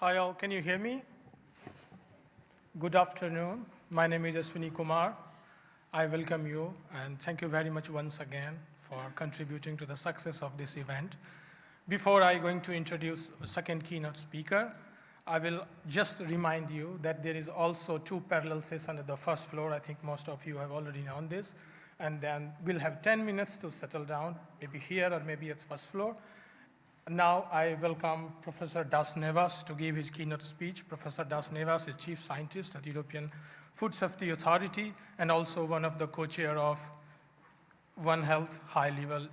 Hi all, can you hear me? Good afternoon. My name is Ashwini Kumar. I welcome you and thank you very much once again for contributing to the success of this event. Before I going to introduce a second keynote speaker, I will just remind you that there is also 2 parallel sessions at the first floor. I think most of you have already known this. And then we'll have 10 minutes to settle down, maybe here or maybe at the first floor. Now I welcome Professor Das Neves to give his keynote speech. Professor Das Neves is Chief Scientist at European Food Safety Authority and also one of the co-chair of One Health high-level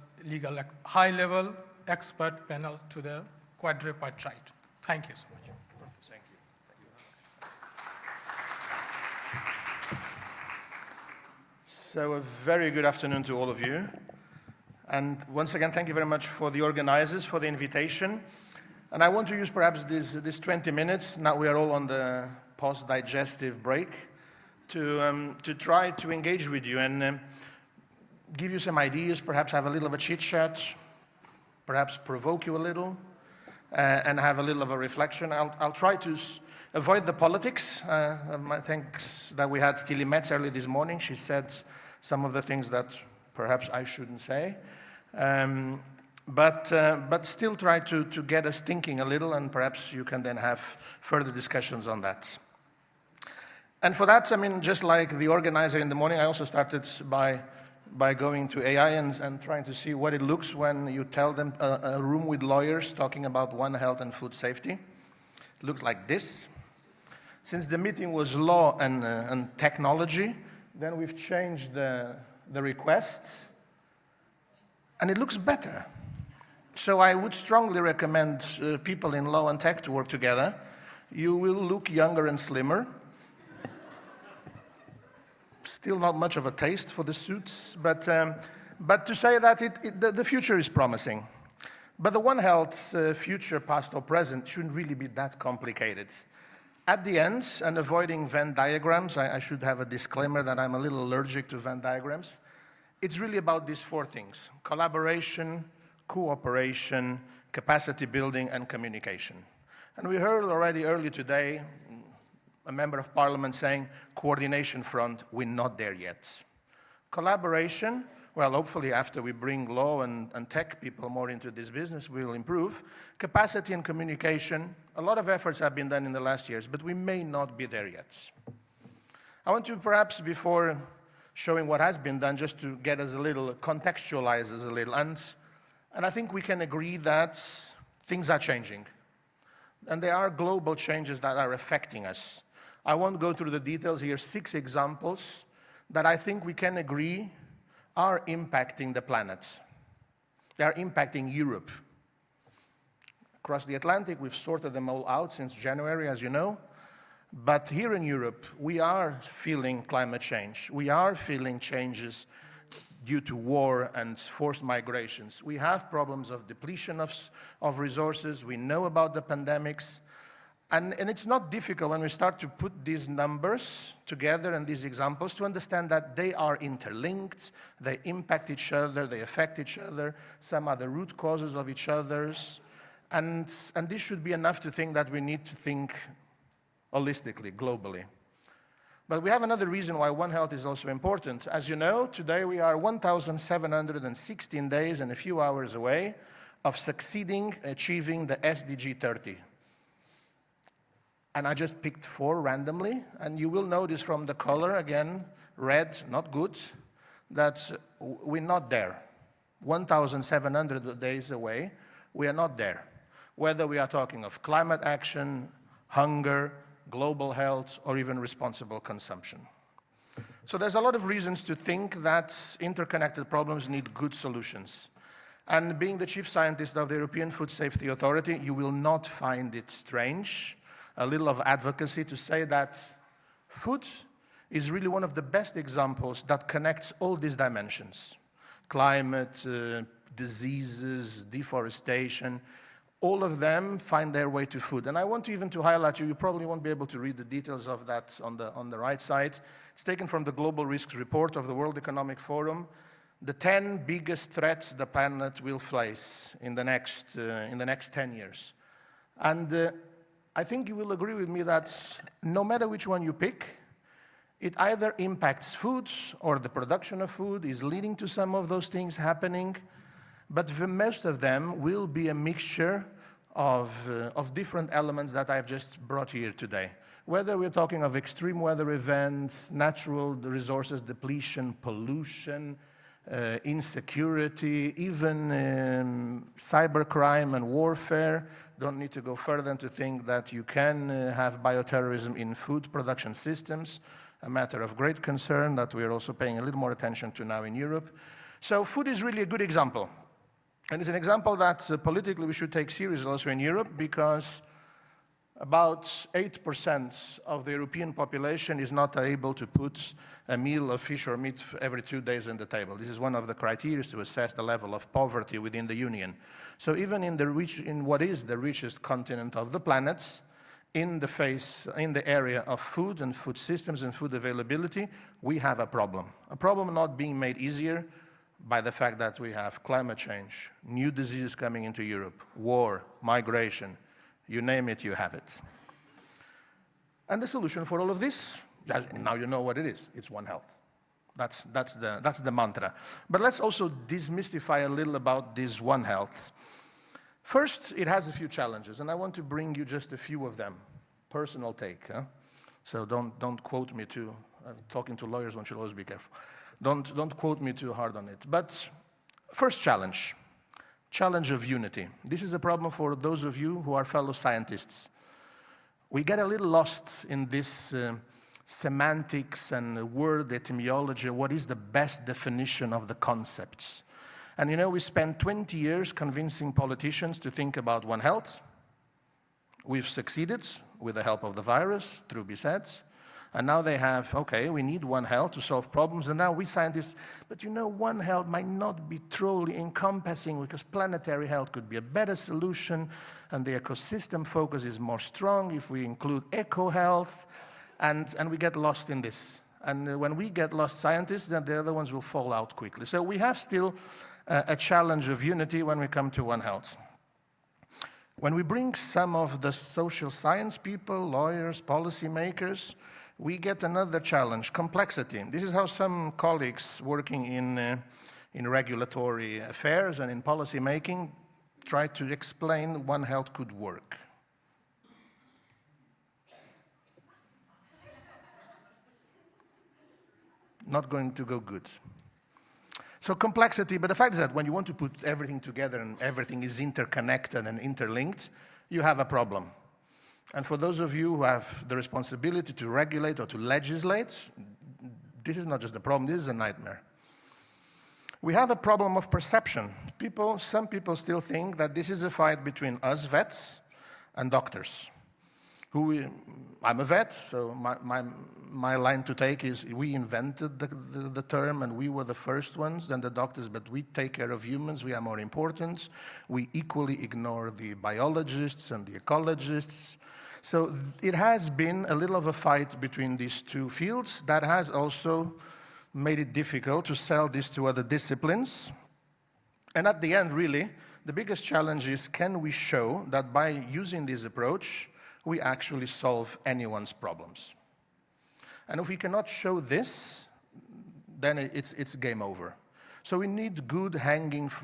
expert panel to the quadripartite. Thank you so much. Thank you. So a very good afternoon to all of you. And once again, thank you very much for the organizers for the invitation. And I want to use perhaps this 20 minutes, now we are all on the post-digestive break, to try to engage with you and give you some ideas, perhaps have a little of a chit-chat, perhaps provoke you a little, and have a little of a reflection. I'll try to avoid the politics. Thanks that we had Tilly Metz early this morning. She said some of the things that perhaps I shouldn't say. But still try to get us thinking a little, and perhaps you can then have further discussions on that. And for that, I mean, just like the organizer in the morning, I also started by going to AI and trying to see what it looks when you tell them a room with lawyers talking about One Health and food safety. It looks like this. Since the meeting was law and technology, then we've changed the request, and it looks better. So I would strongly recommend people in law and tech to work together. You will look younger and slimmer. Still not much of a taste for the suits, but to say that the future is promising. But the One Health future, past or present, shouldn't really be that complicated. At the end, and avoiding Venn diagrams, I should have a disclaimer that I'm a little allergic to Venn diagrams. It's really about these 4 things: collaboration, cooperation, capacity building, and communication. And we heard already earlier today a member of parliament saying, coordination front, we're not there yet. Collaboration, well, hopefully after we bring law and tech people more into this business, we'll improve. Capacity and communication, a lot of efforts have been done in the last years, but we may not be there yet. I want to perhaps, before showing what has been done, just to get us a little, contextualize us a little. And I think we can agree that things are changing. And there are global changes that are affecting us. I won't go through the details here, 6 examples that I think we can agree are impacting the planet. They are impacting Europe. Across the Atlantic, we've sorted them all out since January, as you know. But here in Europe, we are feeling climate change. We are feeling changes due to war and forced migrations. We have problems of depletion of resources. We know about the pandemics. And it's not difficult when we start to put these numbers together and these examples to understand that they are interlinked, they impact each other, they affect each other, some are the root causes of each other's. And this should be enough to think that we need to think holistically, globally. But we have another reason why One Health is also important. As you know, today we are 1,716 days and a few hours away of achieving the SDG 30. And I just picked 4 randomly, and you will notice from the color, again, red, not good, that we're not there. 1,700 days away, we are not there. Whether we are talking of climate action, hunger, global health, or even responsible consumption. So there's a lot of reasons to think that interconnected problems need good solutions. And being the Chief Scientist of the European Food Safety Authority, you will not find it strange, a little of advocacy to say that food is really one of the best examples that connects all these dimensions. Climate, diseases, deforestation, all of them find their way to food. And I want even to highlight you probably won't be able to read the details of that on the right side. It's taken from the Global Risks Report of the World Economic Forum. The 10 biggest threats the planet will face in the next 10 years. And I think you will agree with me that no matter which one you pick, it either impacts food or the production of food is leading to some of those things happening, but most of them will be a mixture of different elements that I've just brought here today. Whether we're talking of extreme weather events, natural resources depletion, pollution, insecurity, even cybercrime and warfare. Don't need to go further than to think that you can have bioterrorism in food production systems, a matter of great concern that we're also paying a little more attention to now in Europe. So food is really a good example. And it's an example that politically we should take seriously also in Europe, because about 8% of the European population is not able to put a meal of fish or meat every 2 days on the table. This is one of the criteria to assess the level of poverty within the Union. So even in what is the richest continent of the planet, in the area of food and food systems and food availability, we have a problem. A problem not being made easier by the fact that we have climate change, new diseases coming into Europe, war, migration, you name it, you have it. And the solution for all of this, now you know what it is. It's One Health. That's the mantra. But let's also demystify a little about this One Health. First, it has a few challenges, and I want to bring you just a few of them. Personal take. So don't quote me too. Talking to lawyers, one should always be careful. Don't quote me too hard on it. But first challenge of unity. This is a problem for those of you who are fellow scientists. We get a little lost in this semantics and word etymology. What is the best definition of the concepts? And you know, we spent 20 years convincing politicians to think about One Health. We've succeeded with the help of the virus through BSEDS. And now they have, okay, we need One Health to solve problems. And now we scientists, but you know, One Health might not be truly encompassing, because planetary health could be a better solution. And the ecosystem focus is more strong if we include eco-health. And we get lost in this. And when we get lost scientists, then the other ones will fall out quickly. So we have still a challenge of unity when we come to One Health. When we bring some of the social science people, lawyers, policymakers, we get another challenge, complexity. This is how some colleagues working in regulatory affairs and in policy making try to explain One Health could work. Not going to go good. So complexity, but the fact is that when you want to put everything together and everything is interconnected and interlinked, you have a problem. And for those of you who have the responsibility to regulate or to legislate, this is not just a problem, this is a nightmare. We have a problem of perception. Some people still think that this is a fight between us vets and doctors. I'm a vet, so my line to take is we invented the term and we were the first ones, then the doctors, but we take care of humans, we are more important. We equally ignore the biologists and the ecologists. So it has been a little of a fight between these two fields that has also made it difficult to sell this to other disciplines. And at the end, really, the biggest challenge is, can we show that by using this approach, we actually solve anyone's problems? And if we cannot show this, then it's game over. So we need good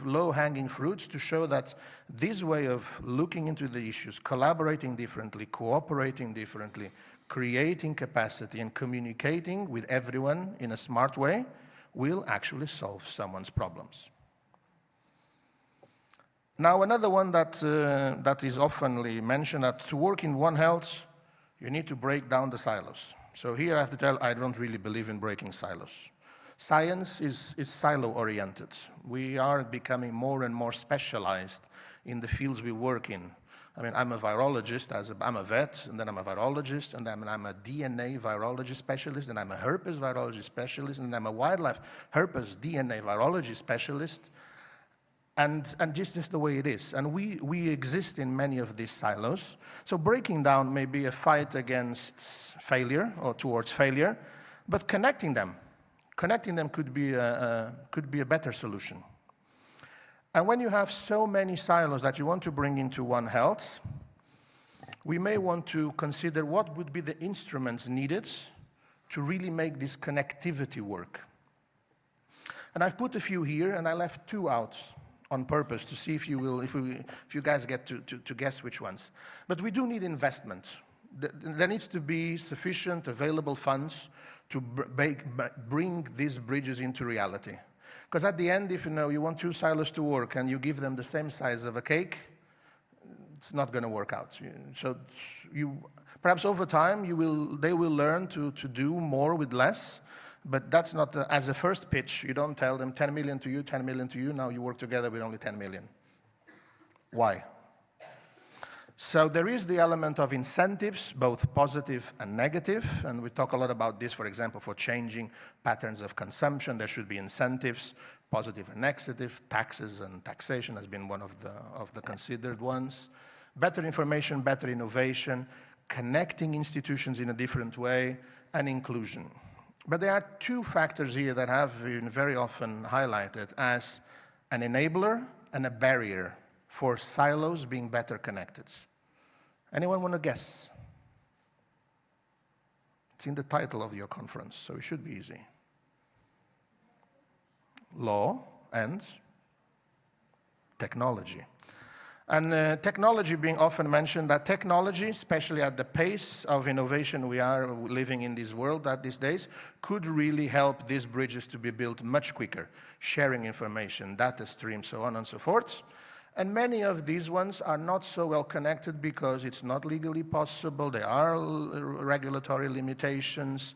low-hanging fruits to show that this way of looking into the issues, collaborating differently, cooperating differently, creating capacity and communicating with everyone in a smart way will actually solve someone's problems. Now, another one that is oftenly mentioned, that to work in One Health, you need to break down the silos. So here I have to tell, I don't really believe in breaking silos. Science is silo-oriented. We are becoming more and more specialized in the fields we work in. I mean, I'm a virologist, I'm a vet, and then I'm a virologist, and then I'm a DNA virology specialist, and I'm a herpes virology specialist, and I'm a wildlife herpes DNA virology specialist. And this is the way it is. And we exist in many of these silos. So breaking down may be a fight against failure or towards failure, but connecting them could be a better solution. And when you have so many silos that you want to bring into One Health, we may want to consider what would be the instruments needed to really make this connectivity work. And I've put a few here, and I left 2 out on purpose to see if you guys get to guess which ones. But we do need investment. There needs to be sufficient available funds to bring these bridges into reality. Because at the end, if you want 2 silos to work and you give them the same size of a cake, it's not going to work out. So perhaps over time, they will learn to do more with less, but that's not, as a first pitch, you don't tell them 10 million to you, 10 million to you, now you work together with only 10 million. Why? So there is the element of incentives, both positive and negative, and we talk a lot about this, for example, for changing patterns of consumption. There should be incentives, positive and negative. Taxes and taxation has been one of the considered ones. Better information, better innovation, connecting institutions in a different way, and inclusion. But there are 2 factors here that have been very often highlighted as an enabler and a barrier for silos being better connected. Anyone want to guess? It's in the title of your conference, so it should be easy. Law and technology. And technology being often mentioned, that technology, especially at the pace of innovation we are living in this world at these days, could really help these bridges to be built much quicker, sharing information, data streams, so on and so forth. And many of these ones are not so well connected because it's not legally possible. There are regulatory limitations.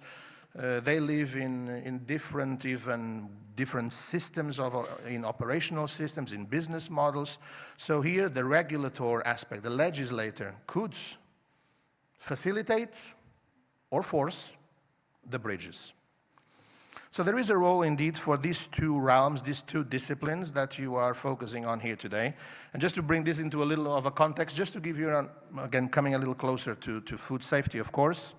They live in different systems, in operational systems, in business models. So here, the regulator aspect, the legislator, could facilitate or force the bridges. So there is a role indeed for these 2 realms, these 2 disciplines that you are focusing on here today. And just to bring this into a little of a context, just to give you, again, coming a little closer to food safety, of course,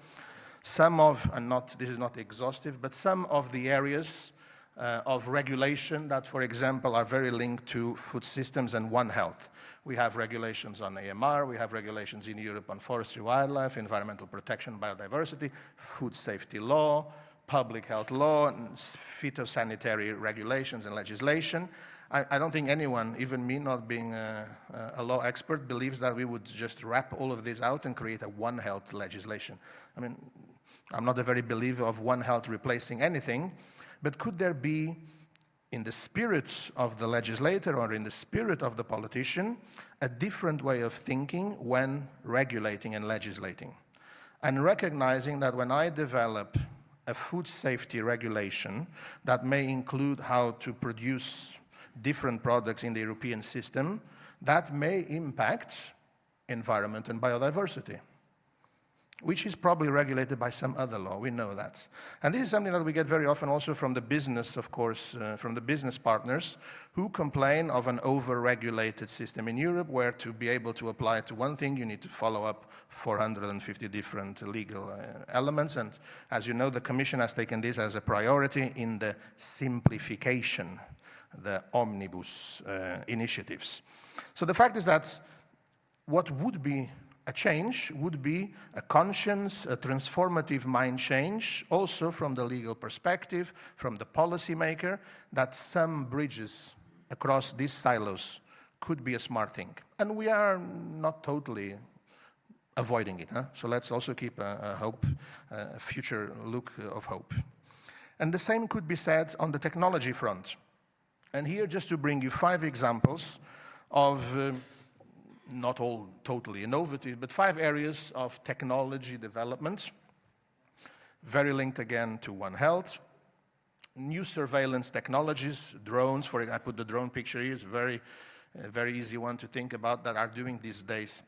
this is not exhaustive, but some of the areas of regulation that, for example, are very linked to food systems and One Health. We have regulations on AMR, we have regulations in Europe on forestry, wildlife, environmental protection, biodiversity, food safety law, public health law, and phytosanitary regulations and legislation. I don't think anyone, even me not being a law expert, believes that we would just wrap all of this out and create a One Health legislation. I mean, I'm not a very believer of One Health replacing anything, but could there be, in the spirit of the legislator or in the spirit of the politician, a different way of thinking when regulating and legislating? And recognizing that when I develop a food safety regulation that may include how to produce different products in the European system, that may impact environment and biodiversity, which is probably regulated by some other law. We know that. And this is something that we get very often also from the business, of course, from the business partners who complain of an over-regulated system in Europe where to be able to apply to one thing, you need to follow up 450 different legal elements. And as you know, the Commission has taken this as a priority in the simplification, the omnibus initiatives. So the fact is that what would be a change would be a conscience, a transformative mind change, also from the legal perspective, from the policymaker, that some bridges across these silos could be a smart thing. And we are not totally avoiding it. So let's also keep a hope, a future look of hope. And the same could be said on the technology front. And here, just to bring you 5 examples of not all totally innovative, but 5 areas of technology development, very linked again to One Health. New surveillance technologies, drones, I put the drone picture here, it's a very easy one to think about, that are doing these days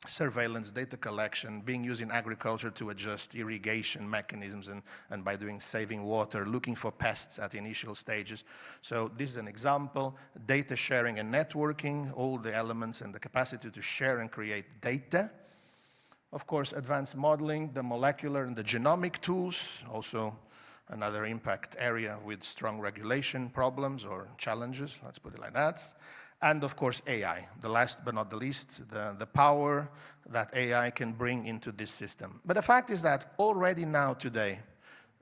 surveillance, data collection, being used in agriculture to adjust irrigation mechanisms and by doing saving water, looking for pests at initial stages. So this is an example. Data sharing and networking, all the elements and the capacity to share and create data. Of course, advanced modeling, the molecular and the genomic tools, also another impact area with strong regulation problems or challenges, let's put it like that. And of course, AI, the last but not the least, the power that AI can bring into this system. But the fact is that already now today,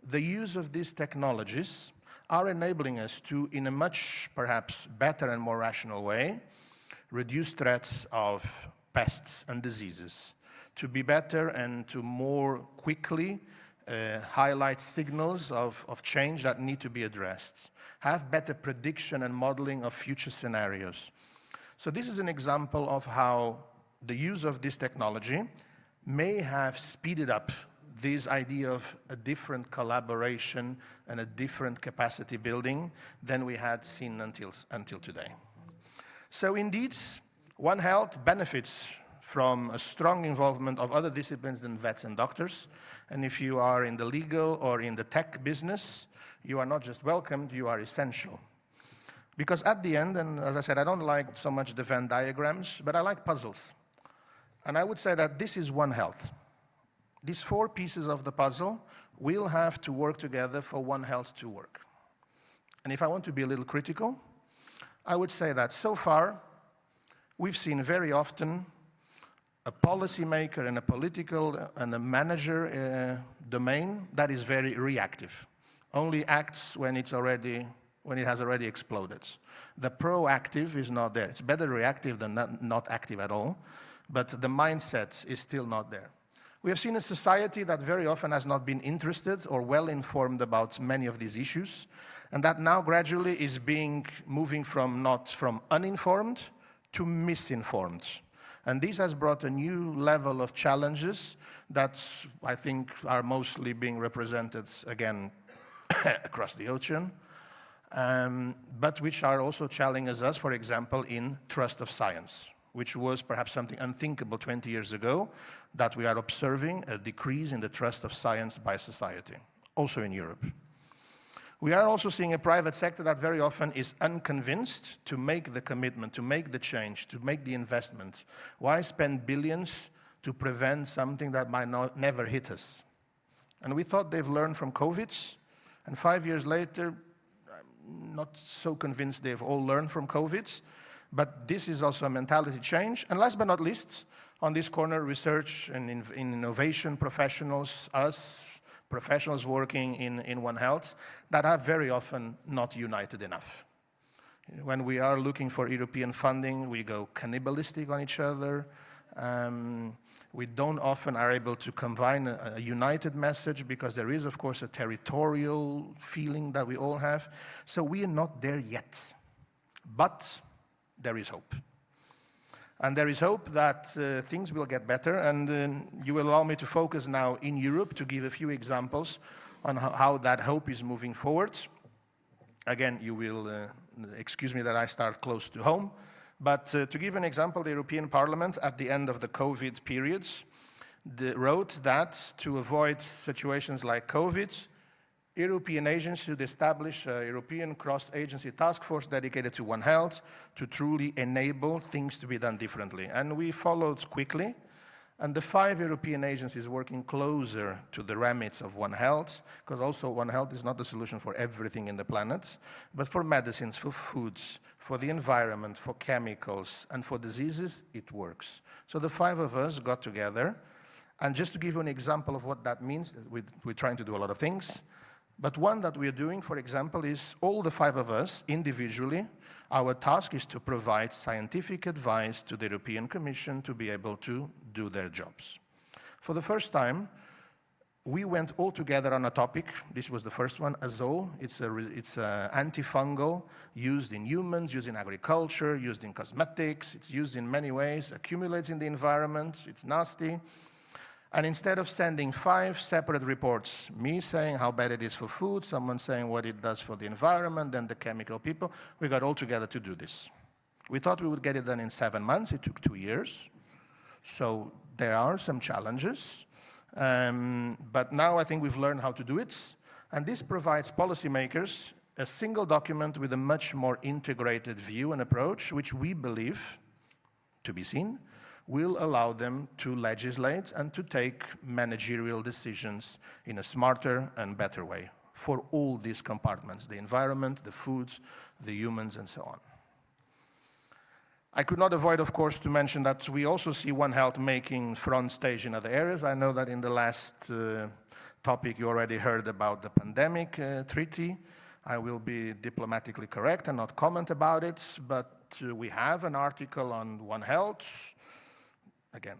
the use of these technologies are enabling us to, in a much perhaps better and more rational way, reduce threats of pests and diseases, to be better and to more quickly highlight signals of change that need to be addressed, have better prediction and modeling of future scenarios. So this is an example of how the use of this technology may have speeded up this idea of a different collaboration and a different capacity building than we had seen until today. So indeed, One Health benefits from a strong involvement of other disciplines than vets and doctors. And if you are in the legal or in the tech business, you are not just welcomed, you are essential. Because at the end, and as I said, I don't like so much the Venn diagrams, but I like puzzles. And I would say that this is One Health. These 4 pieces of the puzzle will have to work together for One Health to work. And if I want to be a little critical, I would say that so far, we've seen very often a policymaker and a political and a manager domain that is very reactive, only acts when it has already exploded. The proactive is not there. It's better reactive than not active at all, but the mindset is still not there. We have seen a society that very often has not been interested or well informed about many of these issues, and that now gradually is moving from uninformed to misinformed. And this has brought a new level of challenges that I think are mostly being represented again across the ocean, but which are also challenging us, for example, in trust of science, which was perhaps something unthinkable 20 years ago, that we are observing a decrease in the trust of science by society, also in Europe. We are also seeing a private sector that very often is unconvinced to make the commitment, to make the change, to make the investment. Why spend billions to prevent something that might never hit us? And we thought they've learned from COVID, and 5 years later, I'm not so convinced they've all learned from COVID, but this is also a mentality change. And last but not least, on this corner, research and innovation professionals, us, professionals working in One Health, that are very often not united enough. When we are looking for European funding, we go cannibalistic on each other. We don't often are able to combine a united message because there is, of course, a territorial feeling that we all have. So we are not there yet, but there is hope. And there is hope that things will get better, and you will allow me to focus now in Europe to give a few examples on how that hope is moving forward. Again, you will excuse me that I start close to home, but to give an example, the European Parliament at the end of the COVID periods wrote that to avoid situations like COVID, European agencies should establish a European cross-agency task force dedicated to One Health to truly enable things to be done differently. And we followed quickly, and the 5 European agencies working closer to the remits of One Health, because also One Health is not the solution for everything in the planet, but for medicines, for foods, for the environment, for chemicals, and for diseases, it works. So the 5 of us got together, and just to give you an example of what that means, we're trying to do a lot of things. But one that we are doing, for example, is all the 5 of us, individually, our task is to provide scientific advice to the European Commission to be able to do their jobs. For the first time, we went all together on a topic. This was the first one, azole. It's an antifungal used in humans, used in agriculture, used in cosmetics. It's used in many ways, accumulates in the environment. It's nasty. And instead of sending 5 separate reports, me saying how bad it is for food, someone saying what it does for the environment, then the chemical people, we got all together to do this. We thought we would get it done in 7 months. It took 2 years. So there are some challenges. But now I think we've learned how to do it. And this provides policymakers a single document with a much more integrated view and approach, which we believe, to be seen, will allow them to legislate and to take managerial decisions in a smarter and better way for all these compartments, the environment, the food, the humans, and so on. I could not avoid, of course, to mention that we also see One Health making front stage in other areas. I know that in the last topic you already heard about the pandemic treaty. I will be diplomatically correct and not comment about it, but we have an article on One Health. Again,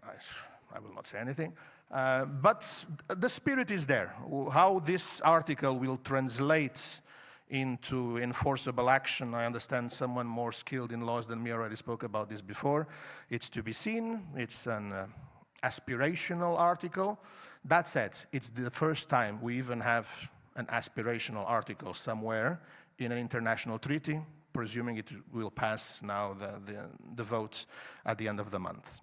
I will not say anything. But the spirit is there. How this article will translate into enforceable action, I understand someone more skilled in laws than me already spoke about this before. It's to be seen. It's an aspirational article. That said, it's the first time we even have an aspirational article somewhere in an international treaty, presuming it will pass now the vote at the end of the month.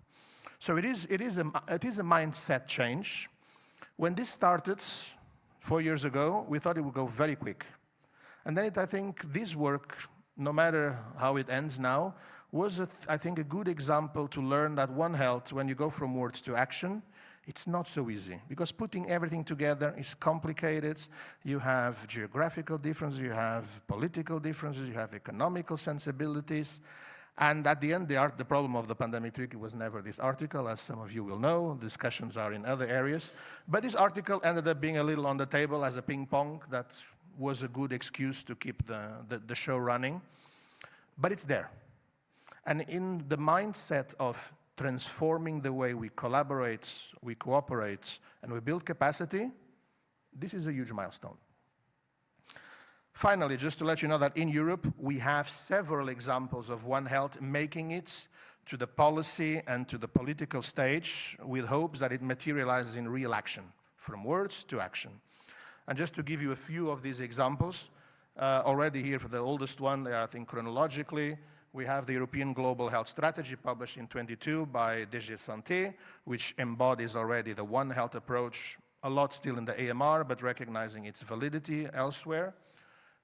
So it is a mindset change. When this started 4 years ago, we thought it would go very quick. And then I think this work, no matter how it ends now, was, I think, a good example to learn that One Health, when you go from words to action, it's not so easy. Because putting everything together is complicated. You have geographical differences, you have political differences, you have economical sensibilities. And at the end, the problem of the pandemic treaty was never this article, as some of you will know. Discussions are in other areas. But this article ended up being a little on the table as a ping pong that was a good excuse to keep the show running. But it's there. And in the mindset of transforming the way we collaborate, we cooperate, and we build capacity, this is a huge milestone. Finally, just to let you know that in Europe, we have several examples of One Health making it to the policy and to the political stage with hopes that it materializes in real action, from words to action. And just to give you a few of these examples, already here for the oldest one, I think chronologically, we have the European Global Health Strategy published in 22 by DG Santé, which embodies already the One Health approach, a lot still in the AMR, but recognizing its validity elsewhere.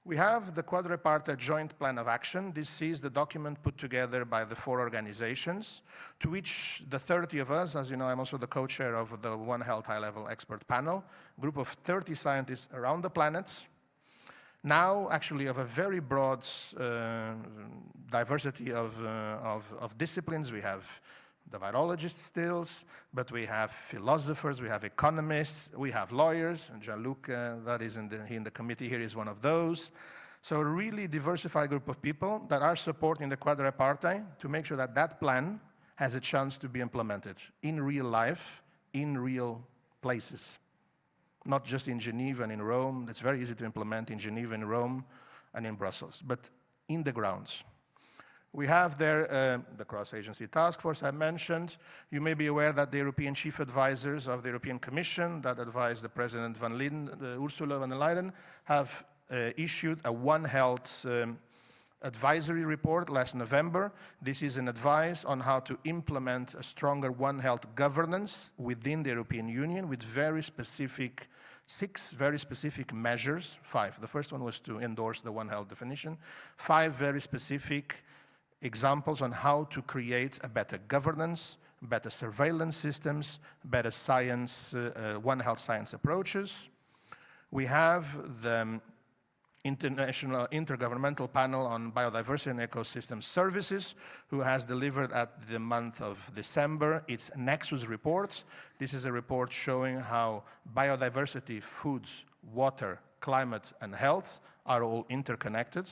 We have the Quadripartite Joint Plan of Action. This is the document put together by the 4 organizations, to which the 30 of us, as you know, I'm also the co-chair of the One Health high-level expert panel, group of 30 scientists around the planet, now actually of a very broad diversity of disciplines. We have the virologists still, but we have philosophers, we have economists, we have lawyers, and Jean-Luc, that is in the committee here, is one of those. So a really diversified group of people that are supporting the Quadripartite to make sure that that plan has a chance to be implemented in real life, in real places. Not just in Geneva and in Rome. It's very easy to implement in Geneva and Rome and in Brussels, but in the grounds. We have there the cross-agency task force I mentioned. You may be aware that the European chief advisors of the European Commission that advise the President Ursula von der Leyen have issued a One Health advisory report last November. This is an advice on how to implement a stronger One Health governance within the European Union with very specific, 6 very specific measures, 5. The first one was to endorse the One Health definition. 5 very specific examples on how to create a better governance, better surveillance systems, better science, One Health science approaches. We have the International Intergovernmental Panel on Biodiversity and Ecosystem Services, who has delivered at the month of December its Nexus report. This is a report showing how biodiversity, foods, water, climate, and health are all interconnected,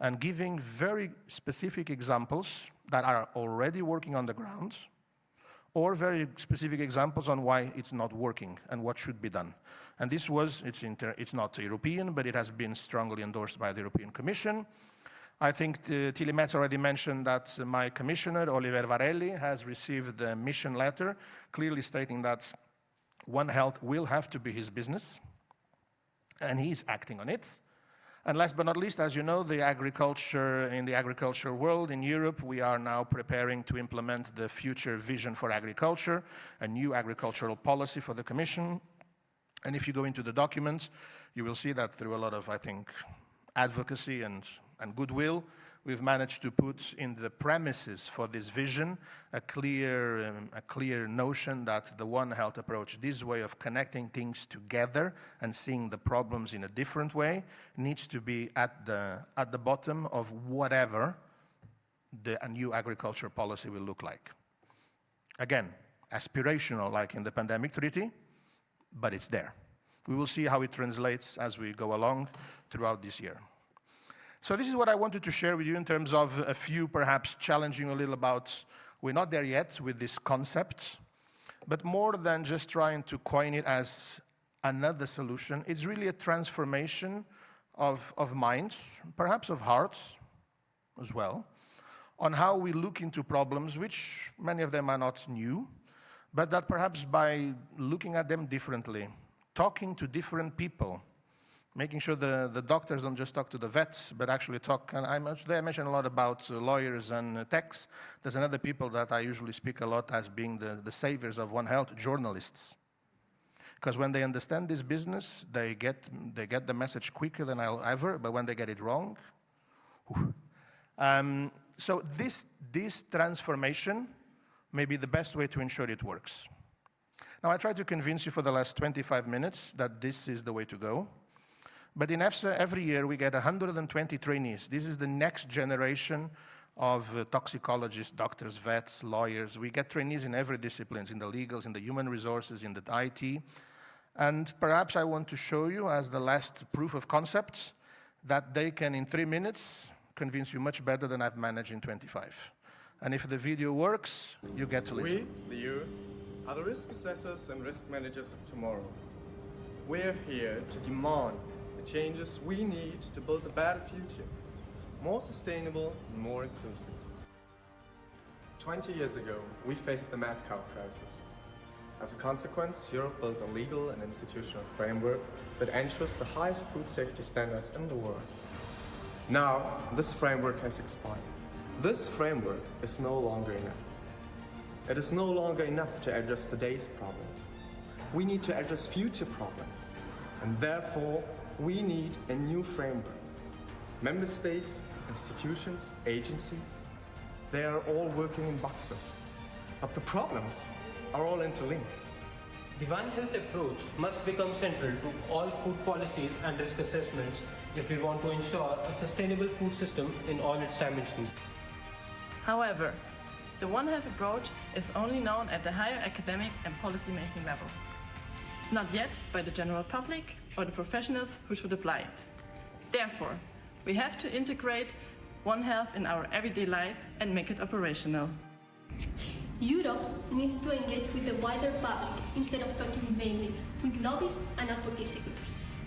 and giving very specific examples that are already working on the ground, or very specific examples on why it's not working and what should be done. And this was, it's not European, but it has been strongly endorsed by the European Commission. I think Tilly Metz already mentioned that my commissioner, Oliver Varelli, has received the mission letter, clearly stating that One Health will have to be his business, and he's acting on it. And last but not least, as you know, in the agriculture world in Europe, we are now preparing to implement the future vision for agriculture, a new agricultural policy for the Commission. And if you go into the document, you will see that through a lot of, I think, advocacy and goodwill, we've managed to put in the premises for this vision a clear notion that the One Health approach, this way of connecting things together and seeing the problems in a different way, needs to be at the bottom of whatever a new agriculture policy will look like. Again, aspirational like in the pandemic treaty, but it's there. We will see how it translates as we go along throughout this year. So this is what I wanted to share with you in terms of a few, perhaps challenging a little about, we're not there yet with this concept, but more than just trying to coin it as another solution, it's really a transformation of minds, perhaps of hearts as well, on how we look into problems, which many of them are not new, but that perhaps by looking at them differently, talking to different people, making sure the doctors don't just talk to the vets, but actually talk, and I mention a lot about lawyers and techs. There's another people that I usually speak a lot as being the saviors of One Health, journalists. Because when they understand this business, they get the message quicker than I'll ever, but when they get it wrong, so this transformation may be the best way to ensure it works. Now, I tried to convince you for the last 25 minutes that this is the way to go. But in EFSA, every year we get 120 trainees. This is the next generation of toxicologists, doctors, vets, lawyers. We get trainees in every discipline, in the legals, in the human resources, in the IT. And perhaps I want to show you as the last proof of concept that they can, in 3 minutes, convince you much better than I've managed in 25. And if the video works, you get to listen. We, the youth, are the risk assessors and risk managers of tomorrow. We're here to demand the changes we need to build a better future, more sustainable and more inclusive. 20 years ago, we faced the mad cow crisis. As a consequence, Europe built a legal and institutional framework that ensures the highest food safety standards in the world. Now, this framework has expired. This framework is no longer enough. It is no longer enough to address today's problems. We need to address future problems, and therefore, we need a new framework. Member states, institutions, agencies, they are all working in boxes, but the problems are all interlinked. The One Health approach must become central to all food policies and risk assessments if we want to ensure a sustainable food system in all its dimensions. However, the One Health approach is only known at the higher academic and policy-making level, not yet by the general public or the professionals who should apply it. Therefore, we have to integrate One Health in our everyday life and make it operational. Europe needs to engage with the wider public instead of talking mainly with lobbyists and advocacy groups.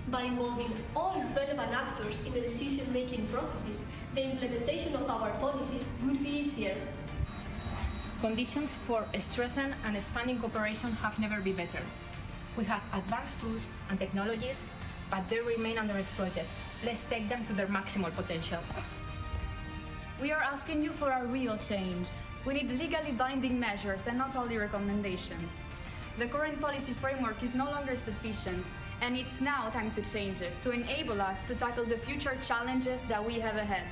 By involving all relevant actors in the decision-making processes, the implementation of our policies would be easier. Conditions for strengthened and expanding cooperation have never been better. We have advanced tools and technologies, but they remain underexploited. Let's take them to their maximal potential. We are asking you for a real change. We need legally binding measures and not only recommendations. The current policy framework is no longer sufficient, and it's now time to change it, to enable us to tackle the future challenges that we have ahead.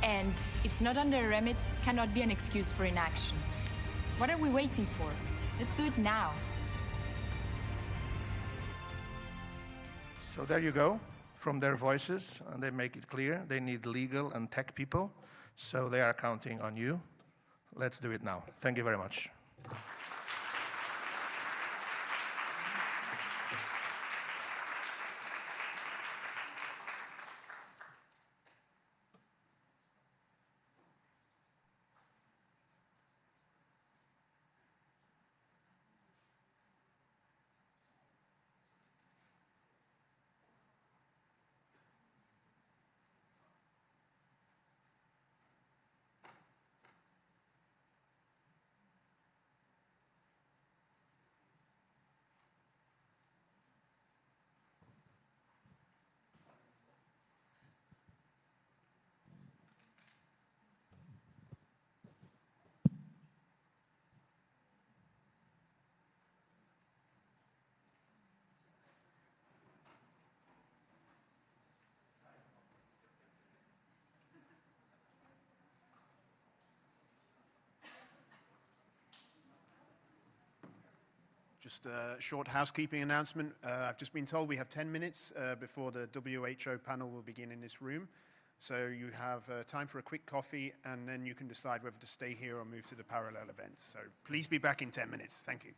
And it's not under a remit cannot be an excuse for inaction. What are we waiting for? Let's do it now. So there you go, from their voices, and they make it clear they need legal and tech people, so they are counting on you. Let's do it now. Thank you very much. Just a short housekeeping announcement. I've just been told we have 10 minutes before the WHO panel will begin in this room. So you have time for a quick coffee, and then you can decide whether to stay here or move to the parallel events. So please be back in 10 minutes. Thank you.